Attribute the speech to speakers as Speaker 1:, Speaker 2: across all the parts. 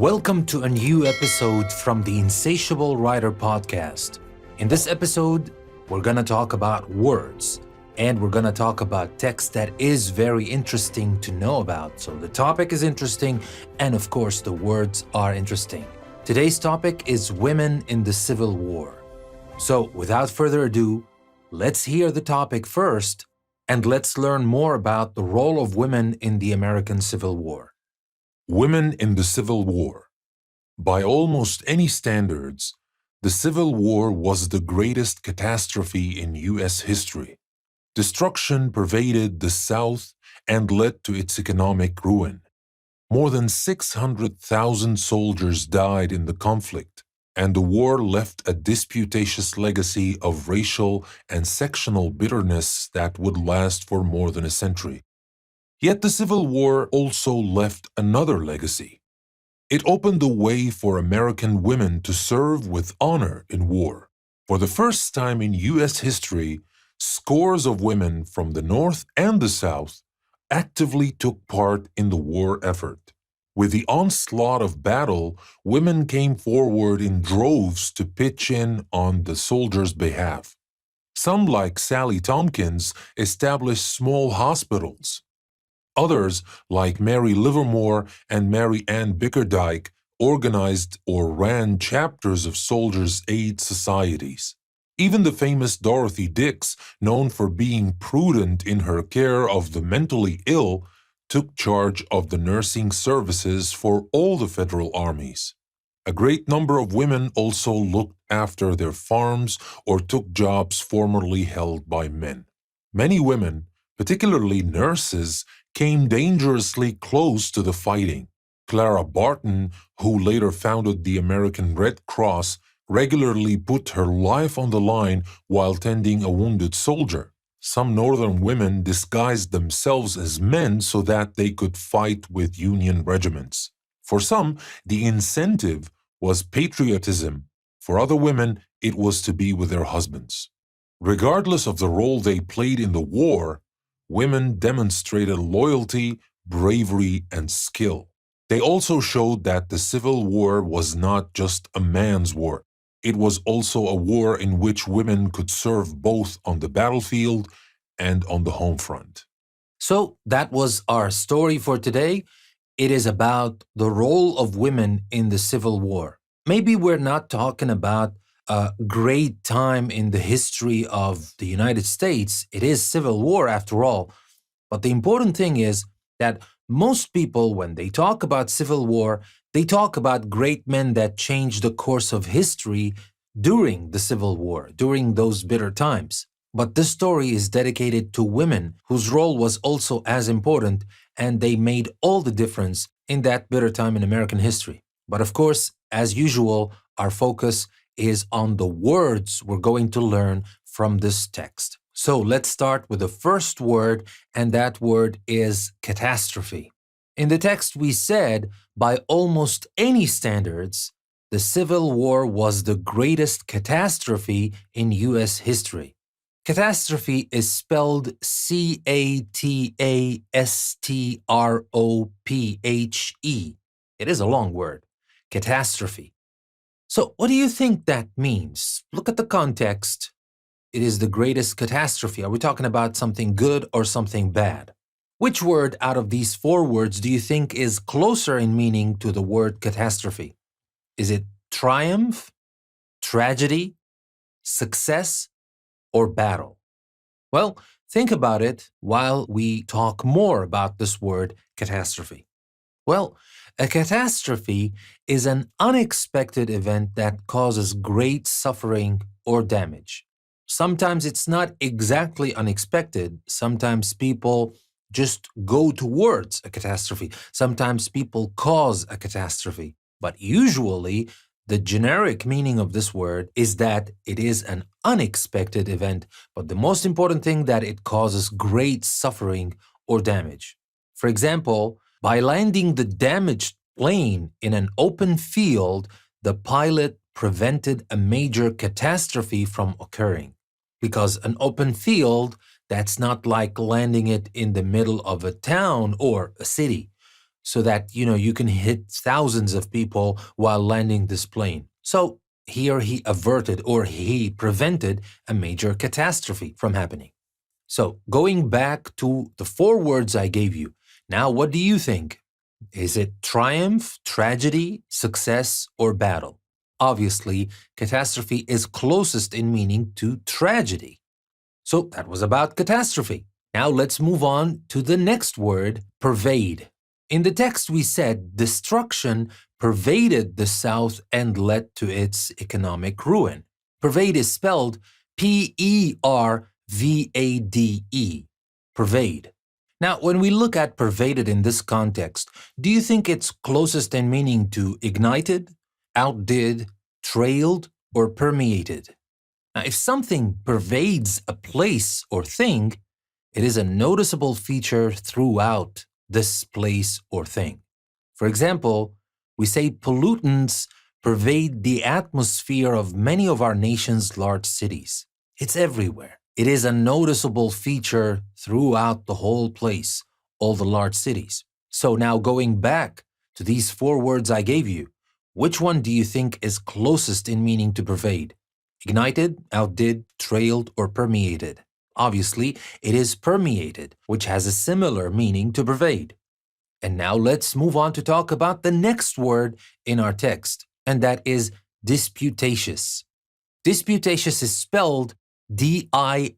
Speaker 1: Welcome to a new episode from the Insatiable Writer podcast. In this episode, we're going to talk about words, and we're going to talk about text that is very interesting to know about. So the topic is interesting, and of course, the words are interesting. Today's topic is women in the Civil War. So without further ado, let's hear the topic first, and let's learn more about the role of women in the American Civil War.
Speaker 2: Women in the Civil War. By almost any standards, the Civil War was the greatest catastrophe in U.S. history. Destruction pervaded the South and led to its economic ruin. More than 600,000 soldiers died in the conflict, and the war left a disputatious legacy of racial and sectional bitterness that would last for more than a century. Yet the Civil War also left another legacy. It opened the way for American women to serve with honor in war. For the first time in U.S. history, scores of women from the North and the South actively took part in the war effort. With the onslaught of battle, women came forward in droves to pitch in on the soldiers' behalf. Some, like Sally Tompkins, established small hospitals. Others, like Mary Livermore and Mary Ann Bickerdike, organized or ran chapters of soldiers' aid societies. Even the famous Dorothy Dix, known for being prudent in her care of the mentally ill, took charge of the nursing services for all the federal armies. A great number of women also looked after their farms or took jobs formerly held by men. Many women, particularly nurses, came dangerously close to the fighting. Clara Barton, who later founded the American Red Cross, regularly put her life on the line while tending a wounded soldier. Some Northern women disguised themselves as men so that they could fight with Union regiments. For some, the incentive was patriotism. For other women, it was to be with their husbands. Regardless of the role they played in the war, women demonstrated loyalty, bravery, and skill. They also showed that the Civil War was not just a man's war. It was also a war in which women could serve both on the battlefield and on the home front.
Speaker 1: So that was our story for today. It is about the role of women in the Civil War. Maybe we're not talking about a great time in the history of the United States. It is Civil War after all. But the important thing is that most people, when they talk about Civil War, they talk about great men that changed the course of history during the Civil War, during those bitter times. But this story is dedicated to women whose role was also as important, and they made all the difference in that bitter time in American history. But of course, as usual, our focus is on the words we're going to learn from this text. So let's start with the first word, and that word is catastrophe. In the text, we said, by almost any standards, the Civil War was the greatest catastrophe in U.S. history. Catastrophe is spelled C-A-T-A-S-T-R-O-P-H-E. It is a long word, catastrophe. So what do you think that means? Look at the context. It is the greatest catastrophe. Are we talking about something good or something bad? Which word out of these four words do you think is closer in meaning to the word catastrophe? Is it triumph, tragedy, success, or battle? Well, think about it while we talk more about this word catastrophe. Well, a catastrophe is an unexpected event that causes great suffering or damage. Sometimes it's not exactly unexpected. Sometimes people just go towards a catastrophe. Sometimes people cause a catastrophe. But usually, the generic meaning of this word is that it is an unexpected event, but the most important thing that it causes great suffering or damage. For example, by landing the damaged plane in an open field, the pilot prevented a major catastrophe from occurring. Because an open field, that's not like landing it in the middle of a town or a city. so that, you can hit thousands of people while landing this plane. So here he averted or he prevented a major catastrophe from happening. So going back to the four words I gave you, now what do you think? Is it triumph, tragedy, success, or battle? Obviously, catastrophe is closest in meaning to tragedy. So that was about catastrophe. Now let's move on to the next word, pervade. In the text we said destruction pervaded the South and led to its economic ruin. Pervade is spelled P-E-R-V-A-D-E. Pervade. Now, when we look at pervaded in this context, do you think it's closest in meaning to ignited, outdid, trailed, or permeated? Now, if something pervades a place or thing, it is a noticeable feature throughout this place or thing. For example, we say pollutants pervade the atmosphere of many of our nation's large cities. It's everywhere. It is a noticeable feature throughout the whole place, all the large cities. So now going back to these four words I gave you, which one do you think is closest in meaning to pervade? Ignited, outdid, trailed, or permeated? Obviously, it is permeated, which has a similar meaning to pervade. And now let's move on to talk about the next word in our text, and that is disputatious. Disputatious is spelled D-I-S-P-U-T-A-T-I-O-U-S.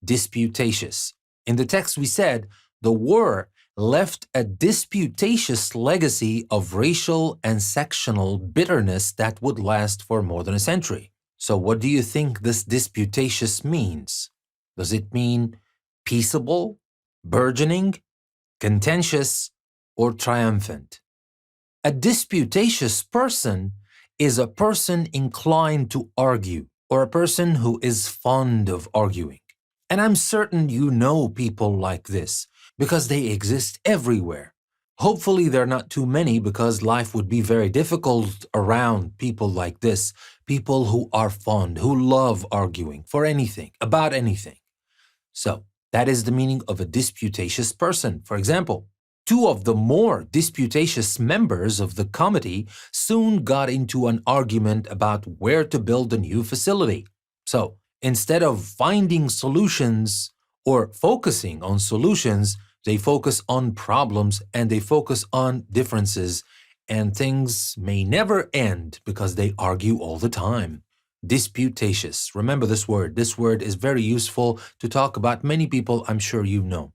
Speaker 1: Disputatious. In the text we said, the war left a disputatious legacy of racial and sectional bitterness that would last for more than a century. So what do you think this disputatious means? Does it mean peaceable, burgeoning, contentious, or triumphant? A disputatious person is a person inclined to argue, or a person who is fond of arguing. And I'm certain you know people like this, because they exist everywhere. Hopefully there are not too many, because life would be very difficult around people like this, people who are fond, who love arguing for anything, about anything. So that is the meaning of a disputatious person. For example, two of the more disputatious members of the committee soon got into an argument about where to build a new facility. So instead of finding solutions or focusing on solutions, they focus on problems and they focus on differences, and things may never end because they argue all the time. Disputatious. Remember this word. This word is very useful to talk about many people I'm sure you know.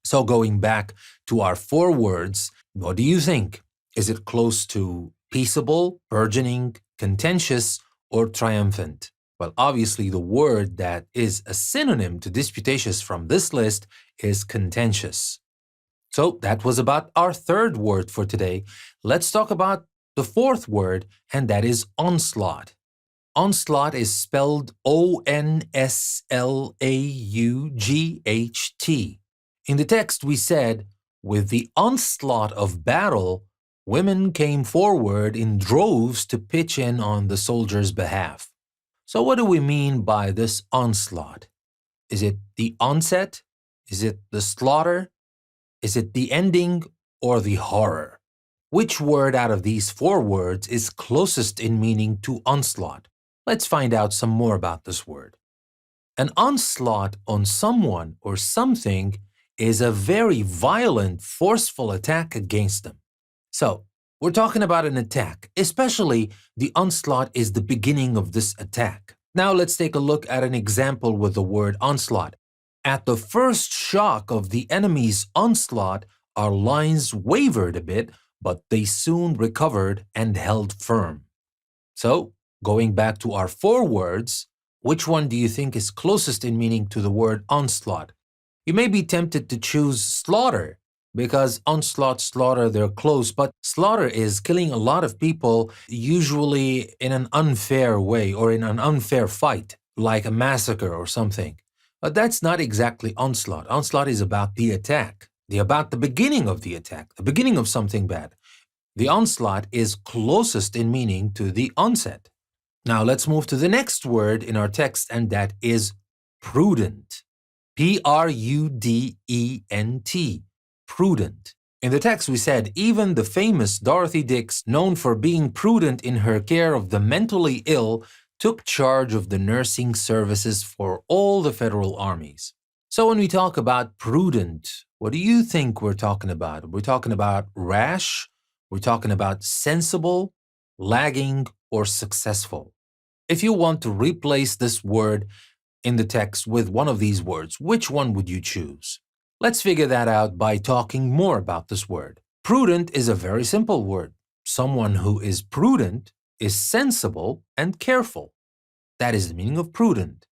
Speaker 1: So going back to our four words, what do you think? Is it close to peaceable, burgeoning, contentious, or triumphant? Well, obviously the word that is a synonym to disputatious from this list is contentious. So that was about our third word for today. Let's talk about the fourth word, and that is onslaught. Onslaught is spelled O-N-S-L-A-U-G-H-T. In the text we said, with the onslaught of battle, women came forward in droves to pitch in on the soldiers' behalf. So what do we mean by this onslaught? Is it the onset? Is it the slaughter? Is it the ending or the horror? Which word out of these four words is closest in meaning to onslaught? Let's find out some more about this word. An onslaught on someone or something is a very violent, forceful attack against them. So, we're talking about an attack, especially the onslaught is the beginning of this attack. Now let's take a look at an example with the word onslaught. At the first shock of the enemy's onslaught, our lines wavered a bit, but they soon recovered and held firm. So, going back to our four words, which one do you think is closest in meaning to the word onslaught? You may be tempted to choose slaughter, because onslaught, slaughter, they're close, but slaughter is killing a lot of people, usually in an unfair way or in an unfair fight, like a massacre or something. But that's not exactly onslaught. Onslaught is about the attack, about the beginning of the attack, the beginning of something bad. The onslaught is closest in meaning to the onset. Now let's move to the next word in our text, and that is prudent. Prudent. Prudent. In the text, we said, even the famous Dorothy Dix, known for being prudent in her care of the mentally ill, took charge of the nursing services for all the federal armies. So when we talk about prudent, what do you think we're talking about? We're talking about rash, we're talking about sensible, lagging, or successful. If you want to replace this word in the text with one of these words, which one would you choose? Let's figure that out by talking more about this word. Prudent is a very simple word. Someone who is prudent is sensible and careful. That is the meaning of prudent.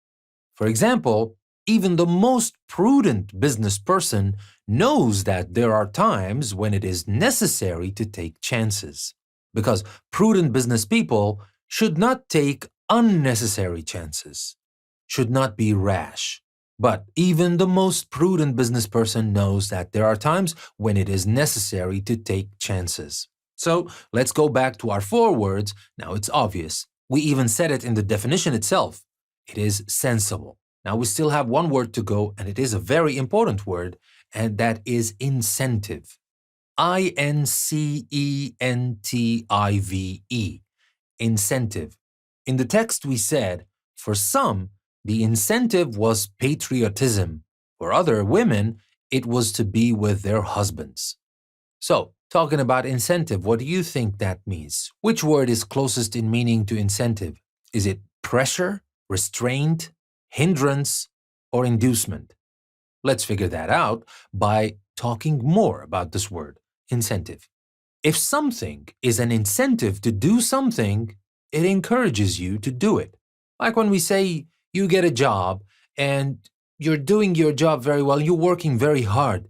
Speaker 1: For example, even the most prudent business person knows that there are times when it is necessary to take chances, because prudent business people should not take unnecessary chances, should not be rash. But even the most prudent business person knows that there are times when it is necessary to take chances. So let's go back to our 4 words. Now it's obvious. We even said it in the definition itself. It is sensible. Now we still have 1 word to go, and it is a very important word, and that is incentive. Incentive. Incentive. In the text we said, for some, the incentive was patriotism. For other women, it was to be with their husbands. So, talking about incentive, what do you think that means? Which word is closest in meaning to incentive? Is it pressure, restraint, hindrance, or inducement? Let's figure that out by talking more about this word, incentive. If something is an incentive to do something, it encourages you to do it. Like when we say you get a job and you're doing your job very well, you're working very hard.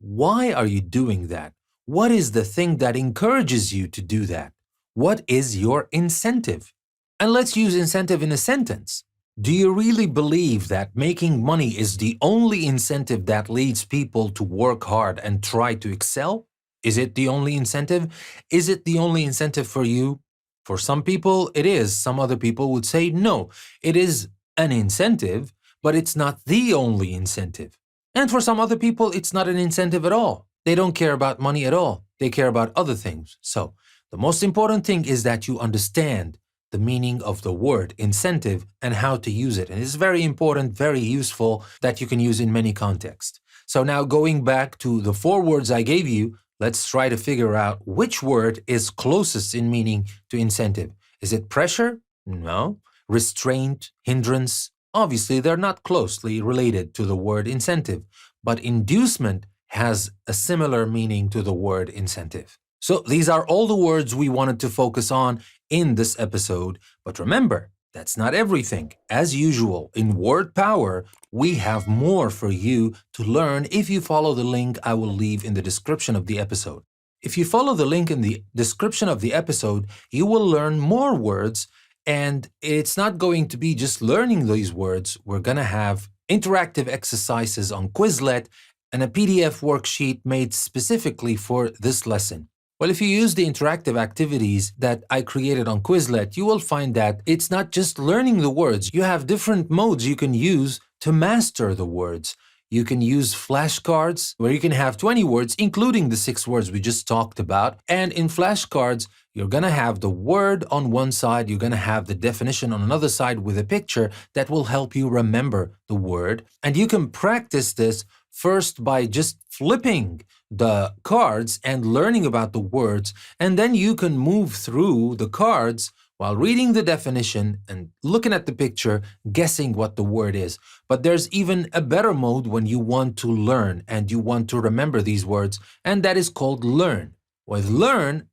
Speaker 1: Why are you doing that? What is the thing that encourages you to do that? What is your incentive? And let's use incentive in a sentence. Do you really believe that making money is the only incentive that leads people to work hard and try to excel? Is it the only incentive? Is it the only incentive for you? For some people, it is. Some other people would say, no, it is an incentive, but it's not the only incentive. And for some other people, it's not an incentive at all. They don't care about money at all. They care about other things. So the most important thing is that you understand the meaning of the word incentive and how to use it. And it's very important, very useful, that you can use in many contexts. So now going back to the 4 words I gave you, let's try to figure out which word is closest in meaning to incentive. Is it pressure? No. Restraint, hindrance? Obviously, they're not closely related to the word incentive, but inducement has a similar meaning to the word incentive. So these are all the words we wanted to focus on in this episode. But remember, that's not everything. As usual, in Word Power, we have more for you to learn if you follow the link I will leave in the description of the episode. If you follow the link in the description of the episode, you will learn more words, and it's not going to be just learning these words. We're going to have interactive exercises on Quizlet and a PDF worksheet made specifically for this lesson. Well, if you use the interactive activities that I created on Quizlet, you will find that it's not just learning the words. You have different modes you can use to master the words. You can use flashcards where you can have 20 words, including the 6 words we just talked about. And in flashcards, you're going to have the word on one side, you're going to have the definition on another side with a picture that will help you remember the word. And you can practice this first by just flipping the cards and learning about the words, and then you can move through the cards while reading the definition and looking at the picture, guessing what the word is. But there's even a better mode when you want to learn and you want to remember these words, and that is called Learn. With Learn,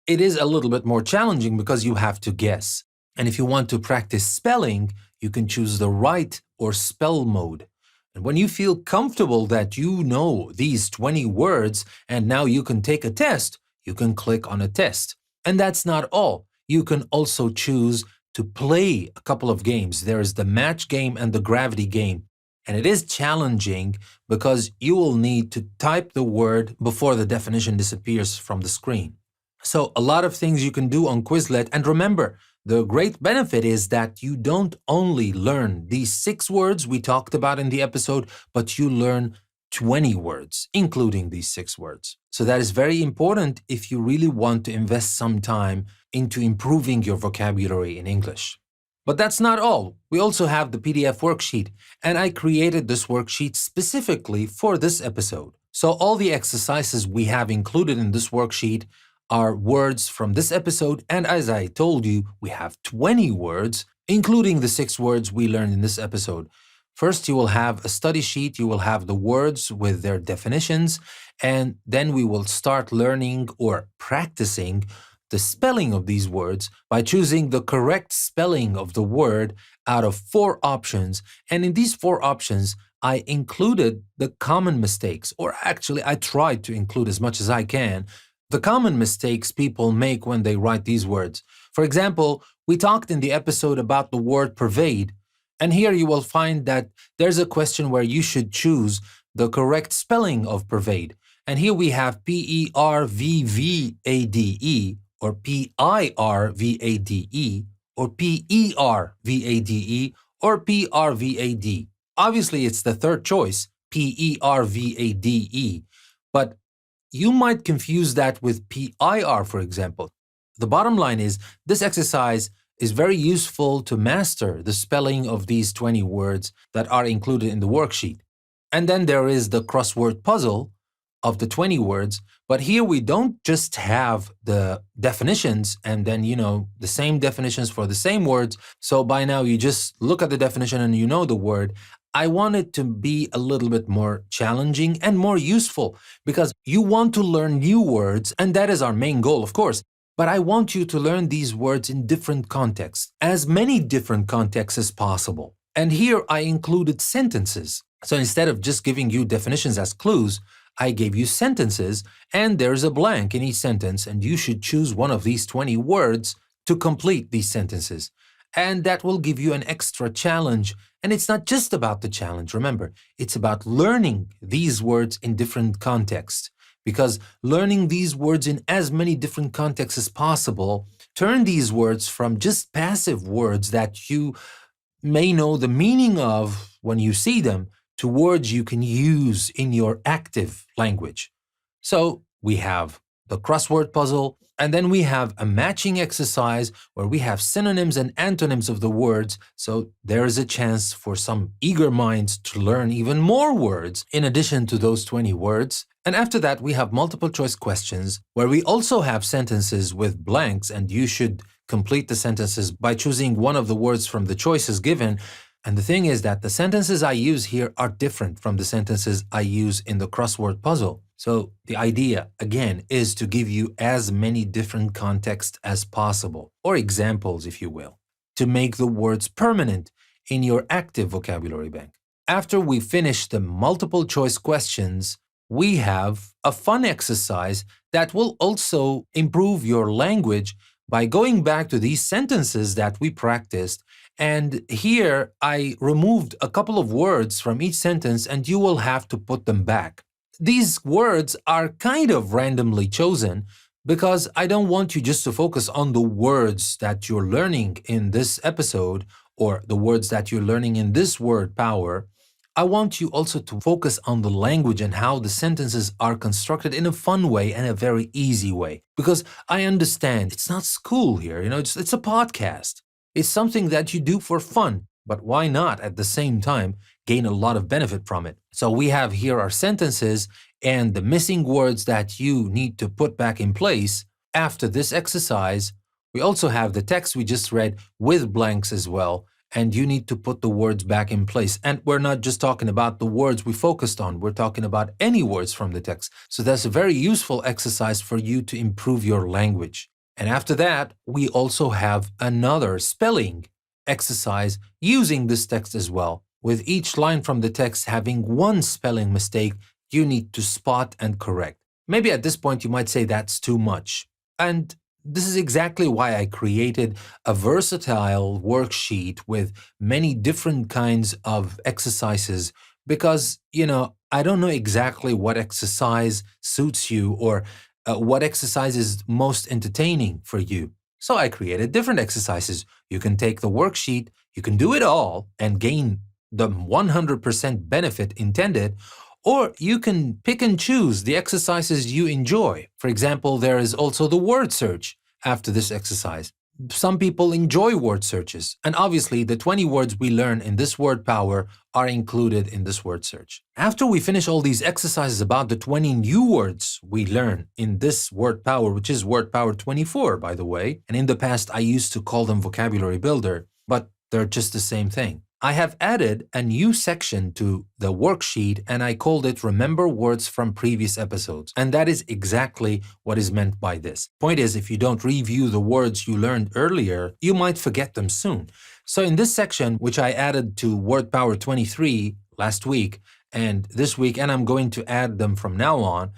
Speaker 1: it is a little bit more challenging because you have to guess. And if you want to practice spelling, you can choose the Write or Spell mode. And when you feel comfortable that you know these 20 words and now you can take a test, you can click on a test. And that's not all. You can also choose to play a couple of games. There is the match game and the gravity game. And it is challenging because you will need to type the word before the definition disappears from the screen. So a lot of things you can do on Quizlet. And remember, The great benefit is that you don't only learn these 6 words we talked about in the episode, but you learn 20 words, including these 6 words. So that is very important if you really want to invest some time into improving your vocabulary in English. But that's not all. We also have the PDF worksheet, and I created this worksheet specifically for this episode. So all the exercises we have included in this worksheet are words from this episode, and as I told you, we have 20 words, including the 6 words we learned in this episode. First, you will have a study sheet, you will have the words with their definitions, and then we will start learning or practicing the spelling of these words by choosing the correct spelling of the word out of 4 options. And in these 4 options, I included the common mistakes, or actually I tried to include as much as I can, the common mistakes people make when they write these words. For example, we talked in the episode about the word pervade, and here you will find that there's a question where you should choose the correct spelling of pervade. And here we have P-E-R-V-V-A-D-E, or P-I-R-V-A-D-E, or P-E-R-V-A-D-E, or P-R-V-A-D. Obviously, it's the third choice, P-E-R-V-A-D-E, but you might confuse that with P-I-R, for example. The bottom line is, this exercise is very useful to master the spelling of these 20 words that are included in the worksheet. And then there is the crossword puzzle of the 20 words, but here we don't just have the definitions and then, the same definitions for the same words. So by now you just look at the definition and you know the word. I want it to be a little bit more challenging and more useful because you want to learn new words, and that is our main goal, of course. But I want you to learn these words in different contexts, as many different contexts as possible. And here I included sentences. So instead of just giving you definitions as clues, I gave you sentences, and there's a blank in each sentence, and you should choose one of these 20 words to complete these sentences. And that will give you an extra challenge. And it's not just about the challenge, remember, it's about learning these words in different contexts. Because learning these words in as many different contexts as possible turn these words from just passive words that you may know the meaning of when you see them to words you can use in your active language. So we have the crossword puzzle, and then we have a matching exercise where we have synonyms and antonyms of the words, so there is a chance for some eager minds to learn even more words in addition to those 20 words. And after that, we have multiple choice questions where we also have sentences with blanks, and you should complete the sentences by choosing one of the words from the choices given. And the thing is that the sentences I use here are different from the sentences I use in the crossword puzzle. So the idea, again, is to give you as many different contexts as possible, or examples, if you will, to make the words permanent in your active vocabulary bank. After we finish the multiple choice questions, we have a fun exercise that will also improve your language by going back to these sentences that we practiced. And here I removed a couple of words from each sentence, and you will have to put them back. These words are kind of randomly chosen because I don't want you just to focus on the words that you're learning in this episode or the words that you're learning in this word power. I want you also to focus on the language and how the sentences are constructed in a fun way and a very easy way. Because I understand it's not school here, it's a podcast. It's something that you do for fun, but why not at the same time gain a lot of benefit from it? So we have here our sentences and the missing words that you need to put back in place. After this exercise, we also have the text we just read with blanks as well, and you need to put the words back in place. And we're not just talking about the words we focused on, we're talking about any words from the text. So that's a very useful exercise for you to improve your language. And after that, we also have another spelling exercise using this text as well. With each line from the text having one spelling mistake, you need to spot and correct. Maybe at this point you might say that's too much. And this is exactly why I created a versatile worksheet with many different kinds of exercises because, I don't know exactly what exercise suits you or what exercise is most entertaining for you. So I created different exercises. You can take the worksheet, you can do it all and gain the 100% benefit intended, or you can pick and choose the exercises you enjoy. For example, there is also the word search after this exercise. Some people enjoy word searches, and obviously the 20 words we learn in this word power are included in this word search. After we finish all these exercises about the 20 new words we learn in this word power, which is word power 24, by the way, and in the past I used to call them vocabulary builder, but they're just the same thing. I have added a new section to the worksheet and I called it Remember Words from Previous Episodes. And that is exactly what is meant by this. Point is, if you don't review the words you learned earlier, you might forget them soon. So in this section, which I added to Word Power 23 last week and this week, and I'm going to add them from now on,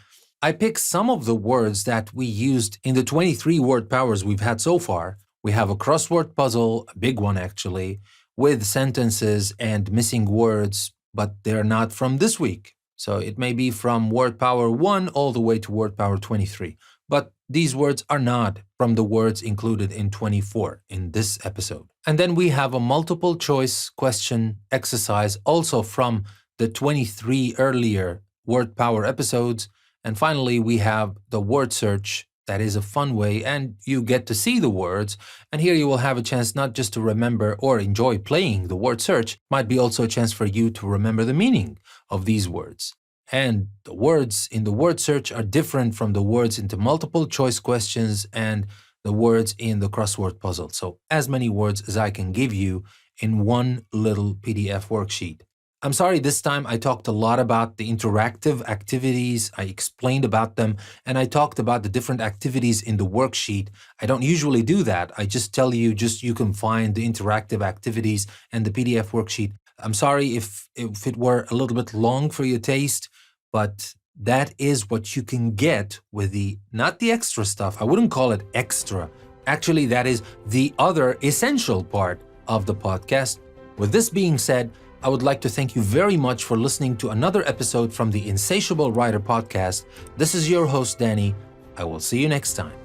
Speaker 1: I picked some of the words that we used in the 23 word powers we've had so far. We have a crossword puzzle, a big one actually, with sentences and missing words, but they're not from this week. So it may be from word power 1 all the way to word power 23. But these words are not from the words included in 24 in this episode. And then we have a multiple choice question exercise also from the 23 earlier word power episodes. And finally, we have the word search. That is a fun way, and you get to see the words, and here you will have a chance not just to remember or enjoy playing the word search, might be also a chance for you to remember the meaning of these words. And the words in the word search are different from the words into multiple choice questions and the words in the crossword puzzle. So as many words as I can give you in one little PDF worksheet. I'm sorry, this time I talked a lot about the interactive activities. I explained about them, and I talked about the different activities in the worksheet. I don't usually do that. I just tell you, you can find the interactive activities and the PDF worksheet. I'm sorry if it were a little bit long for your taste, but that is what you can get with not the extra stuff. I wouldn't call it extra. Actually, that is the other essential part of the podcast. With this being said, I would like to thank you very much for listening to another episode from the Insatiable Writer podcast. This is your host, Danny. I will see you next time.